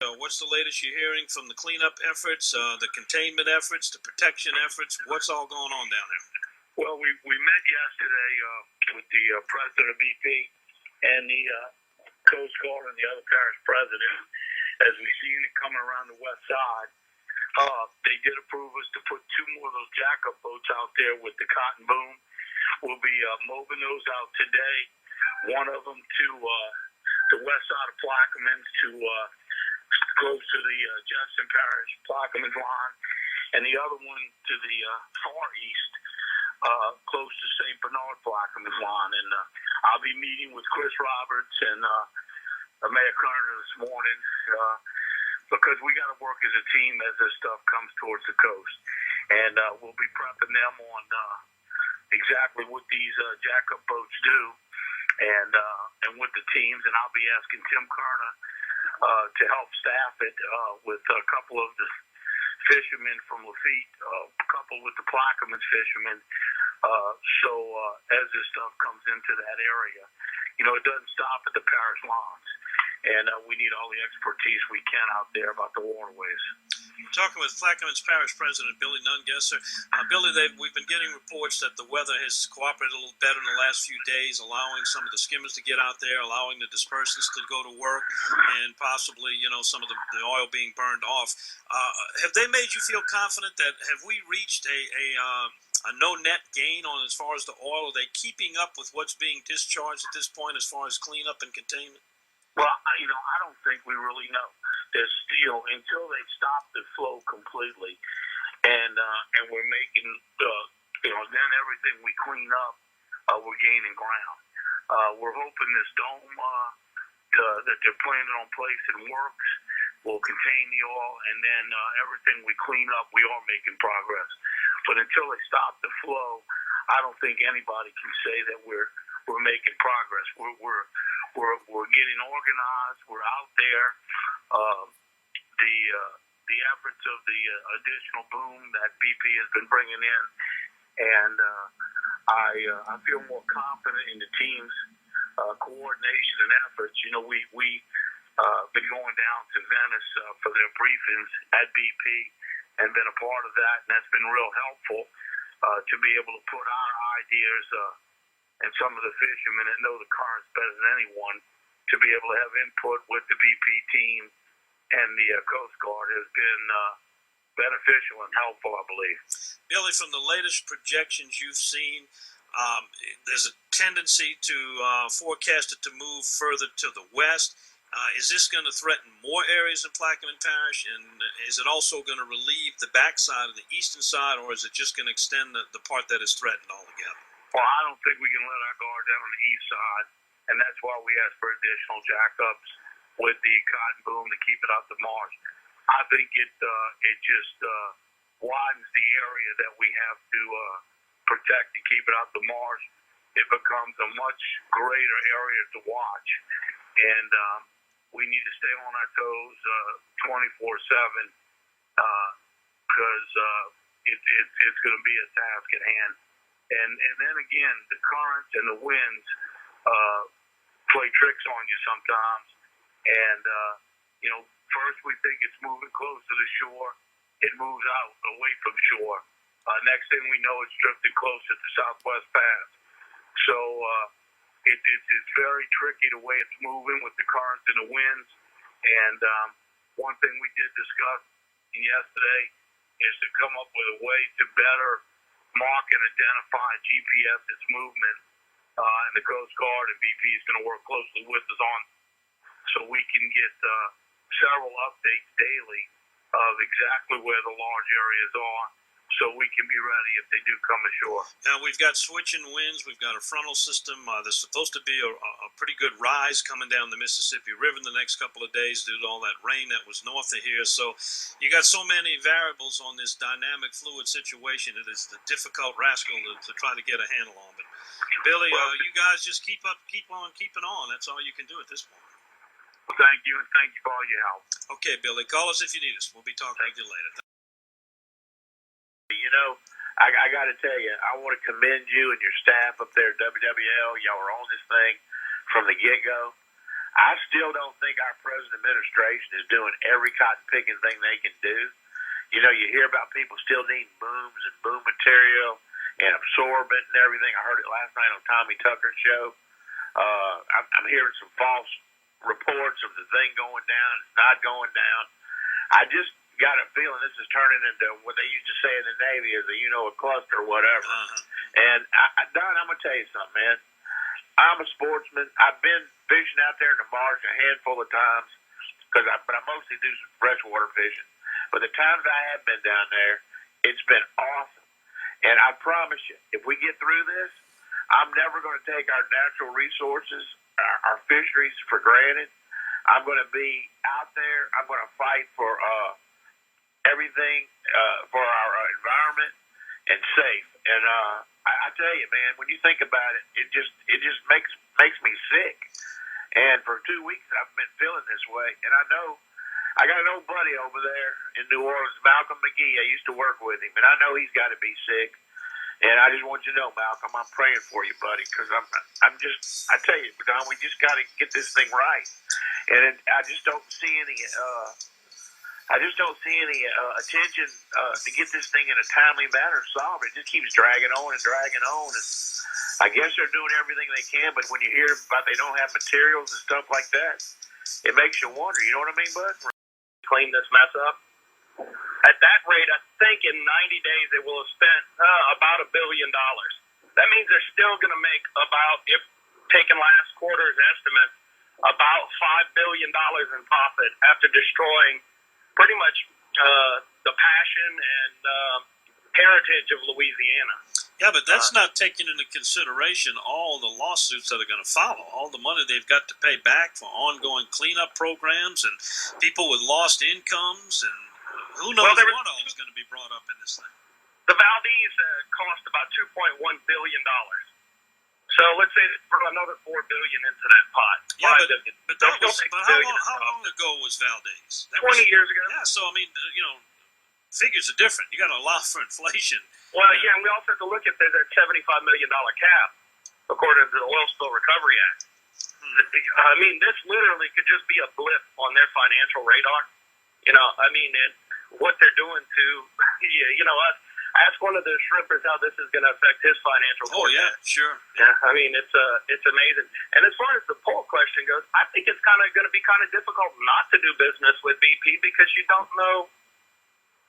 What's the latest you're hearing from the cleanup efforts, the containment efforts, the protection efforts? What's all going on down there? Well, we met yesterday with the president of BP and the Coast Guard and the other parish president. As we seen it coming around the west side, they did approve us to put 2 more of those jack-up boats out there with the cotton boom. We'll be moving those out today. One of them to the west side of Plaquemines to close to the Jefferson Parish Plaquemines line, and the other one to the far east, close to St. Bernard Plaquemines line. And I'll be meeting with Chris Roberts and Mayor Kerner this morning because we got to work as a team as this stuff comes towards the coast. And we'll be prepping them on exactly what these jack-up boats do and with the teams. And I'll be asking Tim Kerner to help staff it with a couple of the fishermen from Lafitte, coupled with the Plaquemines fishermen. So as this stuff comes into that area, it doesn't stop at the parish lines. And we need all the expertise we can out there about the waterways. Talking with Plaquemines Parish President Billy Nungesser. Billy, we've been getting reports that the weather has cooperated a little better in the last few days, allowing some of the skimmers to get out there, allowing the dispersants to go to work, and possibly, some of the oil being burned off. Have they made you feel confident that have we reached a no net gain on as far as the oil? Are they keeping up with what's being discharged at this point as far as cleanup and containment? Well, I don't think we really know. There's until they stop the flow completely, and we're making then everything we clean up, we're gaining ground. We're hoping this dome that they're planning on placing works will contain the oil, and then everything we clean up, we are making progress. But until they stop the flow, I don't think anybody can say that we're making progress. We're getting organized. We're out there. The efforts of the additional boom that BP has been bringing in, and I feel more confident in the team's coordination and efforts. We been going down to Venice for their briefings at BP and been a part of that, and that's been real helpful to be able to put our ideas and some of the fishermen that know the currents better than anyone to be able to have input with the BP team and the Coast Guard has been beneficial and helpful, I believe. Billy, from the latest projections you've seen, there's a tendency to forecast it to move further to the west. Is this going to threaten more areas in Plaquemines Parish, and is it also going to relieve the backside of the eastern side, or is it just going to extend the part that is threatened altogether? Well, I don't think we can let our guard down on the east side, and that's why we asked for additional jackups with the cotton boom to keep it out the marsh. I think it just widens the area that we have to protect and keep it out the marsh. It becomes a much greater area to watch, and we need to stay on our toes 24/7 because it's going to be a task at hand. And then again, the currents and the winds play tricks on you sometimes. And first we think it's moving close to the shore, it moves out away from shore. Next thing we know, it's drifting closer to Southwest Pass. So it's very tricky the way it's moving with the currents and the winds. And one thing we did discuss yesterday is to come up with a way to better mark and identify GPS its movement. And the Coast Guard and BP is going to work closely with us on so we can get several updates daily of exactly where the large areas are, so we can be ready if they do come ashore. Now, we've got switching winds. We've got a frontal system. There's supposed to be a pretty good rise coming down the Mississippi River in the next couple of days due to all that rain that was north of here. So you got so many variables on this dynamic, fluid situation. It is the difficult rascal to try to get a handle on. But, Billy, you guys just keep on keeping on. That's all you can do at this point. Well, thank you, and thank you for all your help. Okay, Billy, call us if you need us. We'll be talking with you later. I got to tell you, I want to commend you and your staff up there at WWL. Y'all were on this thing from the get-go. I still don't think our present administration is doing every cotton picking thing they can do. You know, you hear about people still needing booms and boom material and absorbent and everything. I heard it last night on Tommy Tucker's show. I'm hearing some false reports of the thing going down. It's not going down. I just got a feeling this is turning into what they used to say in the Navy is a cluster or whatever. And Don, I'm gonna tell you something, man. I'm a sportsman. I've been fishing out there in the marsh a handful of times but I mostly do some freshwater fishing. But the times I have been down there, it's been awesome. And I promise you, if we get through this, I'm never going to take our natural resources, our fisheries for granted. I'm going to be out there. I'm going to fight for everything for our environment and safe. And I tell you, man, when you think about it, it just makes me sick. And for 2 weeks, I've been feeling this way. And I got an old buddy over there in New Orleans, Malcolm McGee. I used to work with him, and I know he's got to be sick. And I just want you to know, Malcolm, I'm praying for you, buddy, because I tell you, Don, we just got to get this thing right. And I just don't see any attention to get this thing in a timely manner solved. It just keeps dragging on and dragging on. And I guess they're doing everything they can, but when you hear about they don't have materials and stuff like that, it makes you wonder. You know what I mean, bud? Clean this mess up. At that rate, I think in 90 days they will have spent about $1 billion. That means they're still going to make about, if taking last quarter's estimate, about $5 billion in profit after destroying pretty much the passion and heritage of Louisiana. Yeah, but that's not taking into consideration all the lawsuits that are going to follow, all the money they've got to pay back for ongoing cleanup programs and people with lost incomes, and who knows what all is going to be brought up in this thing. The Valdez cost about $2.1 billion. So let's say for another $4 billion into that pot. Yeah, but how long ago was Valdez? That 20 years ago. Yeah, so I mean, figures are different. You got to allow for inflation. Well, yeah, and we also have to look at that $75 million cap, according to the Oil Spill Recovery Act. I mean, this literally could just be a blip on their financial radar. And what they're doing to, ask one of the shrimpers how this is going to affect his financial forecast. Oh, yeah, sure. Yeah, I mean, it's amazing. And as far as the poll question goes, I think it's going to be kind of difficult not to do business with BP because you don't know.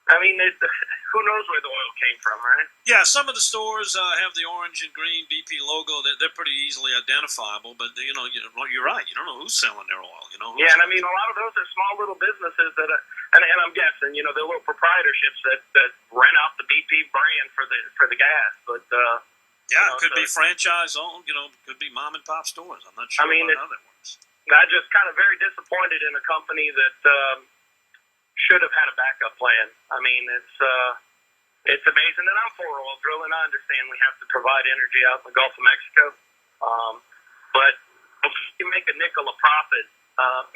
I mean, who knows where the oil came from, right? Yeah, some of the stores have the orange and green BP logo. They're pretty easily identifiable, but you're right. You don't know who's selling their oil. Yeah, and I mean, a lot of those are small little businesses that, and I'm guessing, they're little proprietorships that rent out the BP brand for the gas. But yeah, it could be franchise owned. Could be mom and pop stores. I'm not sure about how that works. I'm just kind of very disappointed in a company that should have had a backup plan. I mean, it's amazing that I'm for oil drilling. I understand we have to provide energy out in the Gulf of Mexico, but if you make a nickel a profit,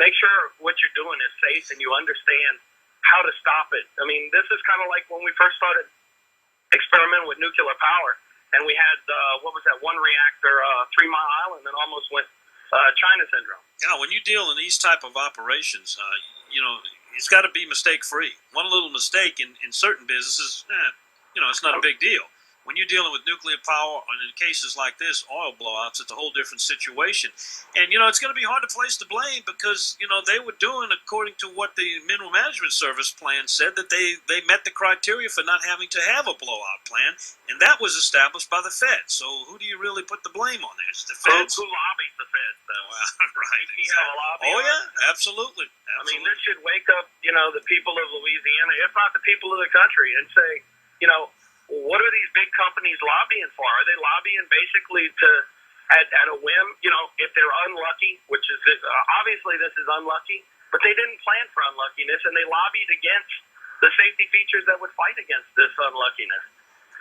make sure what you're doing is safe and you understand how to stop it. I mean, this is kind of like when we first started experimenting with nuclear power, and we had one reactor, 3 Mile Island, that almost went China syndrome. Yeah, when you deal in these type of operations, it's got to be mistake-free. One little mistake in certain businesses, it's not a big deal. When you're dealing with nuclear power, and in cases like this, oil blowouts, it's a whole different situation. And, it's going to be hard to place the blame because, they were doing according to what the Mineral Management Service plan said, that they met the criteria for not having to have a blowout plan, and that was established by the Fed. So who do you really put the blame on there? It's the Feds. Who lobbies the Feds, though? Right. Exactly. Oh, yeah, absolutely. I mean, this should wake up, the people of Louisiana, if not the people of the country, and say, what are these big companies lobbying for? Are they lobbying basically to, at a whim, if they're unlucky, which is, obviously this is unlucky, but they didn't plan for unluckiness, and they lobbied against the safety features that would fight against this unluckiness.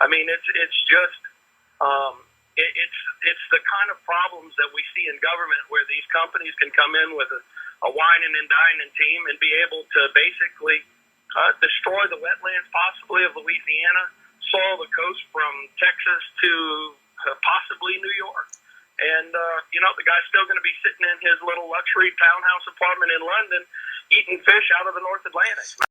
I mean, it's just, it's the kind of problems that we see in government where these companies can come in with a whining and dining team and be able to basically destroy the wetlands possibly of Louisiana, soil the coast from Texas to possibly New York. And, the guy's still going to be sitting in his little luxury townhouse apartment in London eating fish out of the North Atlantic.